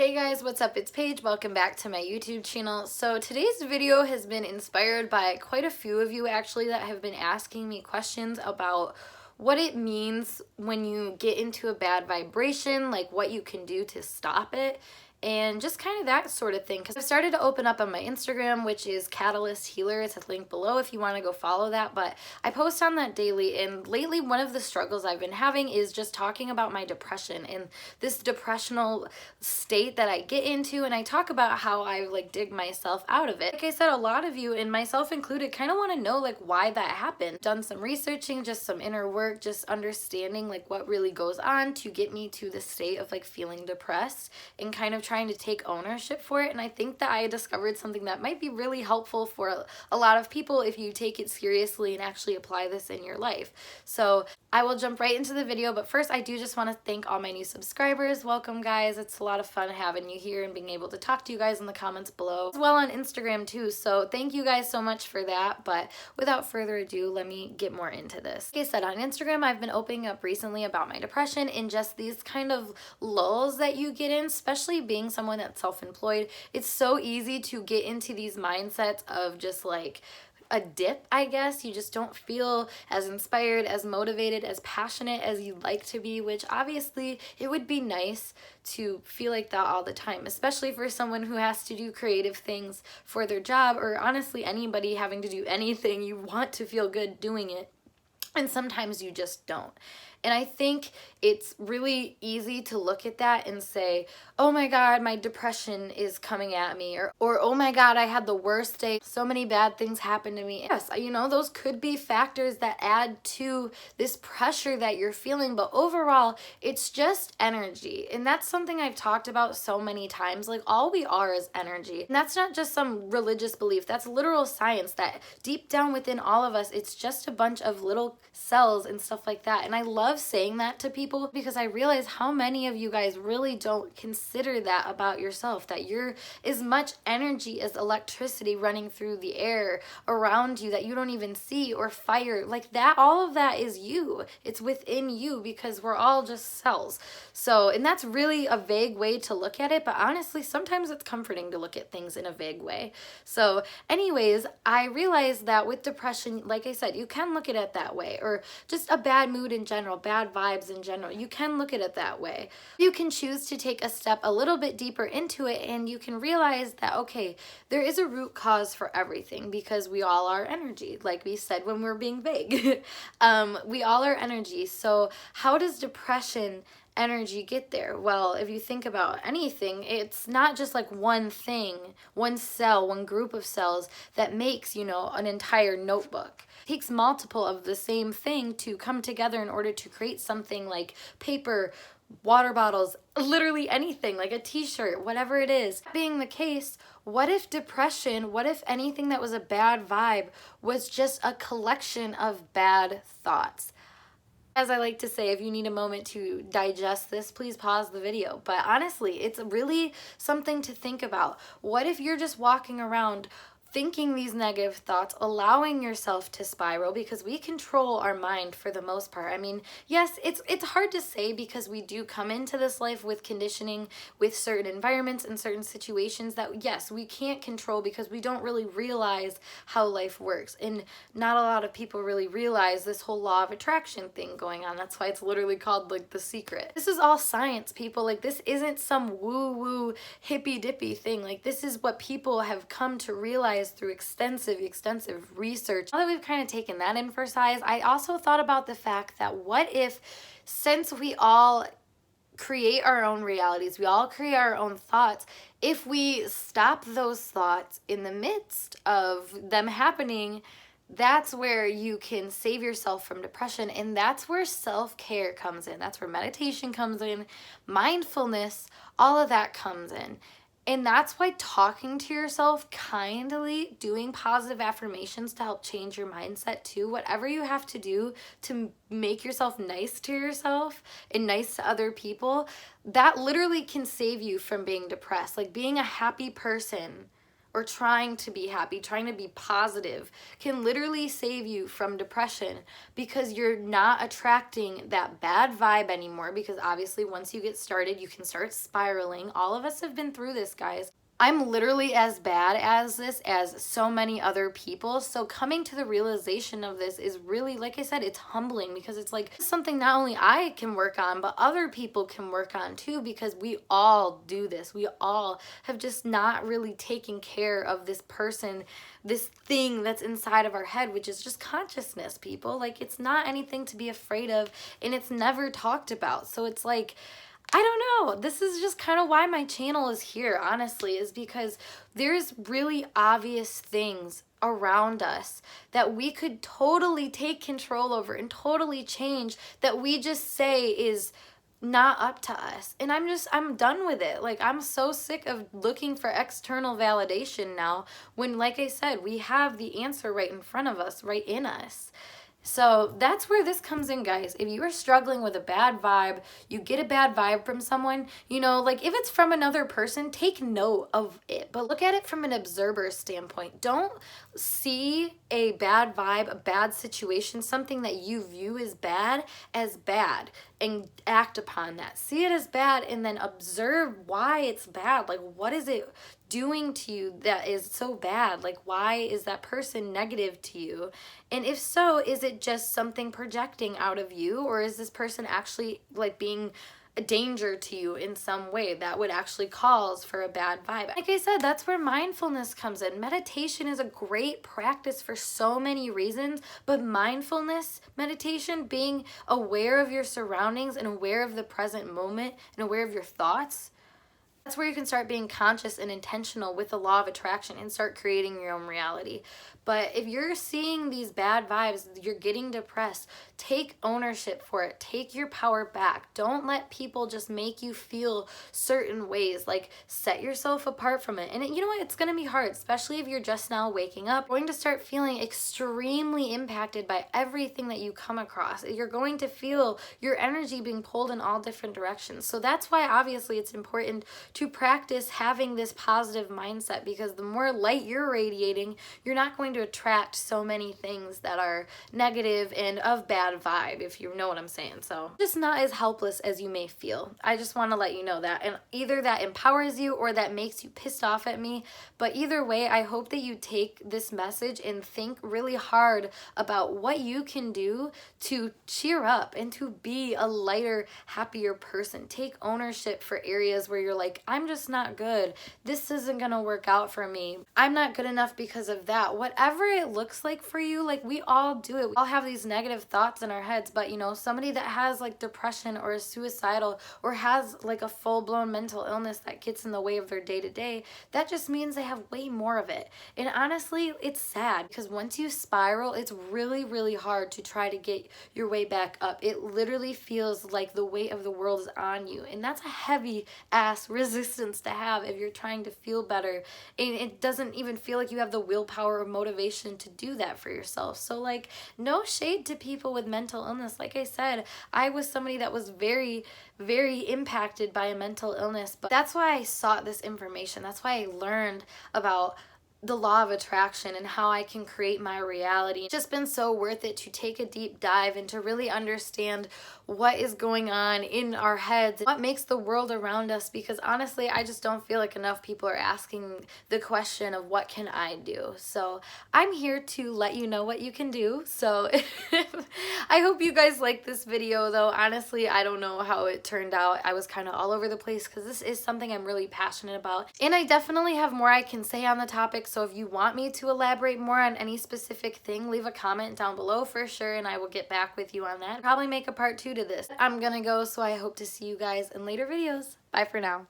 Hey guys, what's up? It's Paige. Welcome back to my YouTube channel. So today's video has been inspired by quite a few of you actually that have been asking me questions about what it means when you get into a bad vibration, like what you can do to stop it, and just kind of that sort of thing. Because I've started to open up on my Instagram, which is Catalyst Healer. It's a link below if you want to go follow that. But I post on that daily, and lately one of the struggles I've been having is just talking about my depression and this depressional state that I get into, and I talk about how I dig myself out of it. Like I said, a lot of you, and myself included, kind of want to know why that happened. Done some researching, just some inner work, just understanding what really goes on to get me to the state of feeling depressed and kind of trying to take ownership for it. And I think that I discovered something that might be really helpful for a lot of people if you take it seriously and actually apply this in your life. So I will jump right into the video, but first I do just want to thank all my new subscribers. Welcome guys, it's a lot of fun having you here and being able to talk to you guys in the comments below, as well on Instagram too, so thank you guys so much for that. But without further ado, let me get more into this. Like I said, on Instagram I've been opening up recently about my depression and just these kind of lulls that you get in, especially being someone that's self-employed. It's so easy to get into these mindsets of just a dip, I guess. You just don't feel as inspired, as motivated, as passionate as you'd like to be, which obviously it would be nice to feel like that all the time, especially for someone who has to do creative things for their job, or honestly anybody having to do anything. You want to feel good doing it, and sometimes you just don't. And I think it's really easy to look at that and say, oh my God, my depression is coming at me, or oh my God, I had the worst day, so many bad things happened to me. Yes, those could be factors that add to this pressure that you're feeling, but overall, it's just energy. And that's something I've talked about so many times. All we are is energy. And that's not just some religious belief, that's literal science, that deep down within all of us, it's just a bunch of little cells and stuff like that. And I love saying that to people because I realize how many of you guys really don't consider that about yourself, that you're as much energy as electricity running through the air around you that you don't even see, or fire, that. All of that is you. It's within you because we're all just cells. So, and that's really a vague way to look at it, but honestly sometimes it's comforting to look at things in a vague way. So anyways, I realized that with depression, like I said, you can look at it that way, or just a bad mood in general, bad vibes in general. You can look at it that way. You can choose to take a step a little bit deeper into it, and you can realize that, okay, there is a root cause for everything, because we all are energy, like we said when we're being vague. We all are energy. So how does depression energy get there? Well, if you think about anything, it's not just one thing, one cell, one group of cells that makes, an entire notebook. It takes multiple of the same thing to come together in order to create something like paper, water bottles, literally anything, like a t-shirt, whatever it is. That being the case, what if depression, what if anything that was a bad vibe was just a collection of bad thoughts? As I like to say, if you need a moment to digest this, please pause the video. But honestly, it's really something to think about. What if you're just walking around thinking these negative thoughts, allowing yourself to spiral, because we control our mind for the most part. I mean, yes, it's hard to say because we do come into this life with conditioning, with certain environments and certain situations that, yes, we can't control because we don't really realize how life works. And not a lot of people really realize this whole law of attraction thing going on. That's why it's literally called The Secret. This is all science, people. This isn't some woo-woo hippy-dippy thing. This is what people have come to realize through extensive research. Now that we've kind of taken that in for size, I also thought about the fact that what if, since we all create our own realities, we all create our own thoughts, if we stop those thoughts in the midst of them happening, that's where you can save yourself from depression. And that's where self-care comes in. That's where meditation comes in, mindfulness, all of that comes in. And that's why talking to yourself kindly, doing positive affirmations to help change your mindset too, whatever you have to do to make yourself nice to yourself and nice to other people, that literally can save you from being depressed. Being a happy person or trying to be happy, trying to be positive, can literally save you from depression, because you're not attracting that bad vibe anymore. Because obviously once you get started, you can start spiraling. All of us have been through this, guys. I'm literally as bad as this as so many other people. So coming to the realization of this is really, like I said, it's humbling, because it's like something not only I can work on, but other people can work on too, because we all do this. We all have just not really taken care of this person, this thing that's inside of our head, which is just consciousness, people. Like, it's not anything to be afraid of, and it's never talked about. So it's like, I don't know. This is just kind of why my channel is here, honestly, is because there's really obvious things around us that we could totally take control over and totally change, that we just say is not up to us. And I'm done with it. Like, I'm so sick of looking for external validation now, when, like I said, we have the answer right in front of us, right in us. So that's where this comes in, guys. If you are struggling with a bad vibe, you get a bad vibe from someone, you know, like if it's from another person, take note of it, but look at it from an observer standpoint. Don't see a bad vibe, a bad situation, something that you view as bad, and act upon that. See it as bad and then observe why it's bad. Like, what is it doing to you that is so bad? Like, why is that person negative to you? And if so, is it just something projecting out of you, or is this person actually like being a danger to you in some way that would actually cause for a bad vibe? Like I said, that's where mindfulness comes in. Meditation is a great practice for so many reasons, but mindfulness meditation, being aware of your surroundings and aware of the present moment and aware of your thoughts, that's where you can start being conscious and intentional with the law of attraction and start creating your own reality. But if you're seeing these bad vibes, you're getting depressed, take ownership for it. Take your power back. Don't let people just make you feel certain ways. Like, set yourself apart from it. And you know what? It's going to be hard, especially if you're just now waking up. You're going to start feeling extremely impacted by everything that you come across. You're going to feel your energy being pulled in all different directions. So that's why obviously it's important to practice having this positive mindset, because the more light you're radiating, you're not going to attract so many things that are negative and of bad vibe, if you know what I'm saying. So just not as helpless as you may feel. I just want to let you know that. And either that empowers you or that makes you pissed off at me. But either way, I hope that you take this message and think really hard about what you can do to cheer up and to be a lighter, happier person. Take ownership for areas where you're like, I'm just not good. This isn't going to work out for me. I'm not good enough because of that. Whatever it looks like for you, like, we all do it. We all have these negative thoughts in our heads, but you know, somebody that has like depression or is suicidal or has like a full-blown mental illness that gets in the way of their day-to-day, that just means they have way more of it. And honestly, it's sad, because once you spiral, it's really, really hard to try to get your way back up. It literally feels like the weight of the world is on you, and that's a heavy ass resistance to have if you're trying to feel better, and it doesn't even feel like you have the willpower or motivation to do that for yourself. So like, no shade to people with mental illness. Like I said, I was somebody that was very, very impacted by a mental illness, but that's why I sought this information. That's why I learned about the law of attraction and how I can create my reality. It's just been so worth it to take a deep dive and to really understand what is going on in our heads, what makes the world around us, because honestly, I just don't feel like enough people are asking the question of what can I do? So I'm here to let you know what you can do. So I hope you guys like this video, though. Honestly, I don't know how it turned out. I was kind of all over the place because this is something I'm really passionate about, and I definitely have more I can say on the topic. So if you want me to elaborate more on any specific thing, leave a comment down below for sure, and I will get back with you on that. Probably make a part 2 to this. I'm gonna go, so I hope to see you guys in later videos. Bye for now.